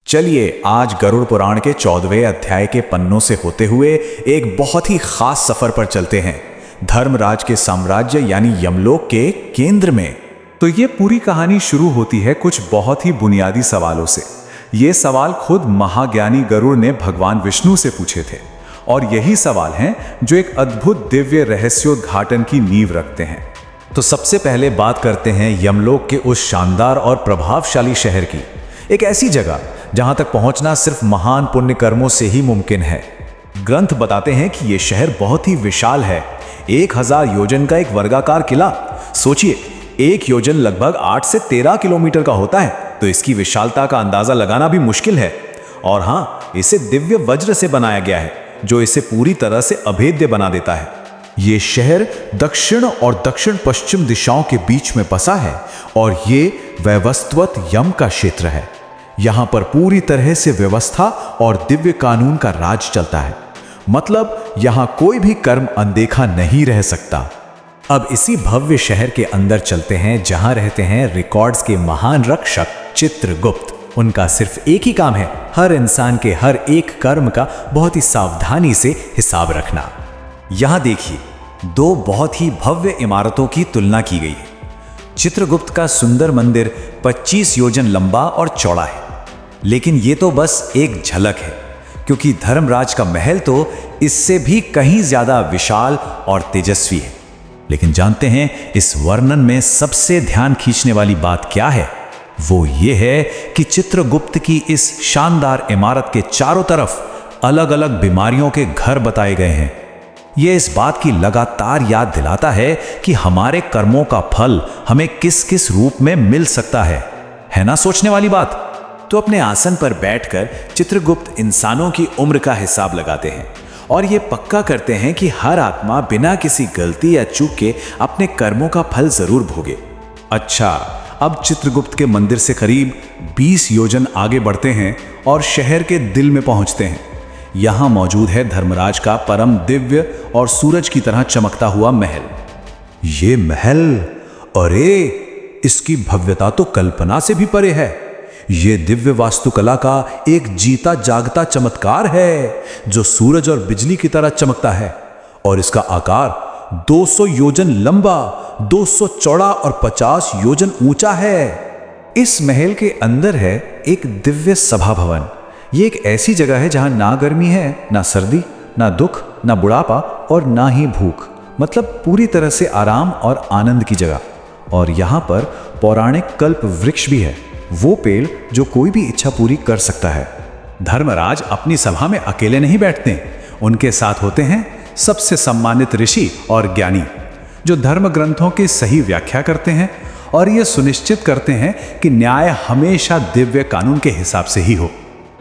चलिए आज गरुड़ पुराण के 14वें अध्याय के पन्नों से होते हुए एक बहुत ही खास सफर पर चलते हैं, धर्मराज के साम्राज्य यानी यमलोक के केंद्र में। तो ये पूरी कहानी शुरू होती है कुछ बहुत ही बुनियादी सवालों से। ये सवाल खुद महाज्ञानी गरुड़ ने भगवान विष्णु से पूछे थे और यही सवाल हैं जो एक अद्भुत दिव्य रहस्योद्घाटन की नींव रखते हैं। तो सबसे पहले बात करते हैं यमलोक के उस शानदार और प्रभावशाली शहर की, एक ऐसी जगह जहां तक पहुंचना सिर्फ महान पुण्य कर्मों से ही मुमकिन है। ग्रंथ बताते हैं कि यह शहर बहुत ही विशाल है, 1000 योजन का एक वर्गाकार किला। सोचिए, एक योजन लगभग 8 से 13 किलोमीटर का होता है, तो इसकी विशालता का अंदाजा लगाना भी मुश्किल है। और हाँ, इसे दिव्य वज्र से बनाया गया है जो इसे पूरी तरह से अभेद्य बना देता है। ये शहर दक्षिण और दक्षिण पश्चिम दिशाओं के बीच में बसा है और ये वैवस्वत यम का क्षेत्र है। यहां पर पूरी तरह से व्यवस्था और दिव्य कानून का राज चलता है, मतलब यहां कोई भी कर्म अनदेखा नहीं रह सकता। अब इसी भव्य शहर के अंदर चलते हैं जहां रहते हैं रिकॉर्ड्स के महान रक्षक चित्रगुप्त। उनका सिर्फ एक ही काम है, हर इंसान के हर एक कर्म का बहुत ही सावधानी से हिसाब रखना। यहां देखिए, 2 बहुत ही भव्य इमारतों की तुलना की गई है। चित्रगुप्त का सुंदर मंदिर 25 योजन लंबा और चौड़ा है, लेकिन ये तो बस एक झलक है, क्योंकि धर्मराज का महल तो इससे भी कहीं ज्यादा विशाल और तेजस्वी है। लेकिन जानते हैं इस वर्णन में सबसे ध्यान खींचने वाली बात क्या है? वो ये है कि चित्रगुप्त की इस शानदार इमारत के चारों तरफ अलग अलग बीमारियों के घर बताए गए हैं। यह इस बात की लगातार याद दिलाता है कि हमारे कर्मों का फल हमें किस किस रूप में मिल सकता है ना सोचने वाली बात। तो अपने आसन पर बैठकर चित्रगुप्त इंसानों की उम्र का हिसाब लगाते हैं और ये पक्का करते हैं कि हर आत्मा बिना किसी गलती या चूक के अपने कर्मों का फल जरूर भोगे। अच्छा, अब चित्रगुप्त के मंदिर से करीब 20 योजन आगे बढ़ते हैं और शहर के दिल में पहुंचते हैं। यहां मौजूद है धर्मराज का परम दिव्य और सूरज की तरह चमकता हुआ महल। ये महल, अरे इसकी भव्यता तो कल्पना से भी परे है। ये दिव्य वास्तुकला का एक जीता जागता चमत्कार है जो सूरज और बिजली की तरह चमकता है। और इसका आकार 200 योजन लंबा, 200 चौड़ा और 50 योजन ऊंचा है। इस महल के अंदर है एक दिव्य सभा भवन। ये एक ऐसी जगह है जहां ना गर्मी है, ना सर्दी, ना दुख, ना बुढ़ापा और ना ही भूख, मतलब पूरी तरह से आराम और आनंद की जगह। और यहाँ पर पौराणिक कल्प वृक्ष भी है, वो पेड़ जो कोई भी इच्छा पूरी कर सकता है। धर्मराज अपनी सभा में अकेले नहीं बैठते, उनके साथ होते हैं सबसे सम्मानित ऋषि और ज्ञानी जो धर्म ग्रंथों की सही व्याख्या करते हैं और ये सुनिश्चित करते हैं कि न्याय हमेशा दिव्य कानून के हिसाब से ही हो।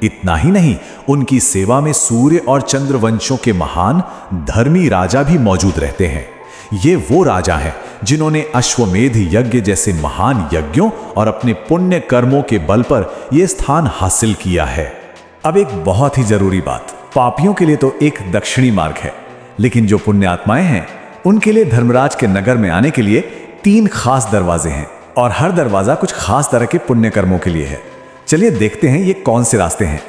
इतना ही नहीं, उनकी सेवा में सूर्य और चंद्र वंशों के महान धर्मी राजा भी मौजूद रहते हैं। ये वो राजा हैं जिन्होंने अश्वमेध यज्ञ जैसे महान यज्ञों और अपने पुण्य कर्मों के बल पर यह स्थान हासिल किया है। अब एक बहुत ही जरूरी बात, पापियों के लिए तो एक दक्षिणी मार्ग है, लेकिन जो पुण्य आत्माएं हैं उनके लिए धर्मराज के नगर में आने के लिए 3 खास दरवाजे हैं और हर दरवाजा कुछ खास तरह के पुण्य कर्मों के लिए है। चलिए देखते हैं ये कौन से रास्ते हैं।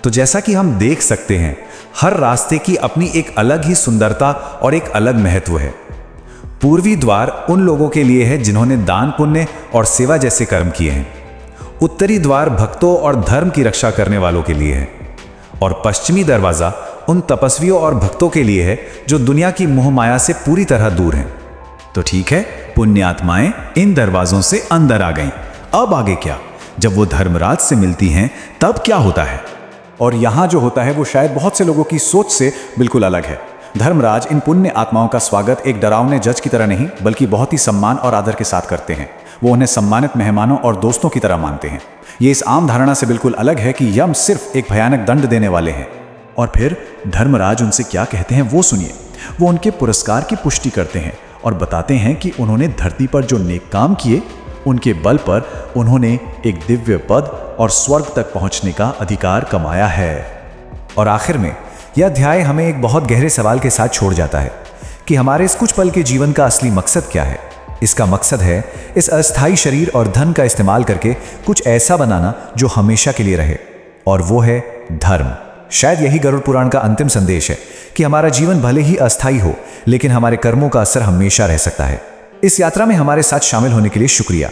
तो जैसा कि हम देख सकते हैं, हर रास्ते की अपनी एक अलग ही सुंदरता और एक अलग महत्व है। पूर्वी द्वार उन लोगों के लिए है जिन्होंने दान पुण्य और सेवा जैसे कर्म किए हैं। उत्तरी द्वार भक्तों और धर्म की रक्षा करने वालों के लिए है और पश्चिमी दरवाजा उन तपस्वियों और भक्तों के लिए है जो दुनिया की मोह माया से पूरी तरह दूर हैं। तो ठीक है, पुण्य आत्माएं इन दरवाजों से अंदर आ गईं। अब आगे क्या? जब वो धर्मराज से मिलती हैं तब क्या होता है? और यहां जो होता है वो शायद बहुत से लोगों की सोच से बिल्कुल अलग है। धर्मराज इन पुण्य आत्माओं का स्वागत एक डरावने जज की तरह नहीं, बल्कि बहुत ही सम्मान और आदर के साथ करते हैं। वो उन्हें सम्मानित मेहमानों और दोस्तों की तरह मानते हैं। ये इस आम धारणा से बिल्कुल अलग है कि यम सिर्फ एक भयानक दंड देने वाले हैं। और फिर धर्मराज उनसे क्या कहते हैं वो सुनिए। वो उनके पुरस्कार की पुष्टि करते हैं और बताते हैं कि उन्होंने धरती पर जो नेक काम किए, उनके बल पर उन्होंने एक दिव्य पद और स्वर्ग तक पहुंचने का अधिकार कमाया है। और आखिर में यह अध्याय हमें एक बहुत गहरे सवाल के साथ छोड़ जाता है कि हमारे इस कुछ पल के जीवन का असली मकसद क्या है। इसका मकसद है इस अस्थायी शरीर और धन का इस्तेमाल करके कुछ ऐसा बनाना जो हमेशा के लिए रहे। और वो है धर्म। शायद यही गरुड़ पुराण का अंतिम संदेश है कि हमारा जीवन भले ही अस्थायी हो, लेकिन हमारे कर्मों का असर हमेशा रह सकता है। इस यात्रा में हमारे साथ शामिल होने के लिए शुक्रिया।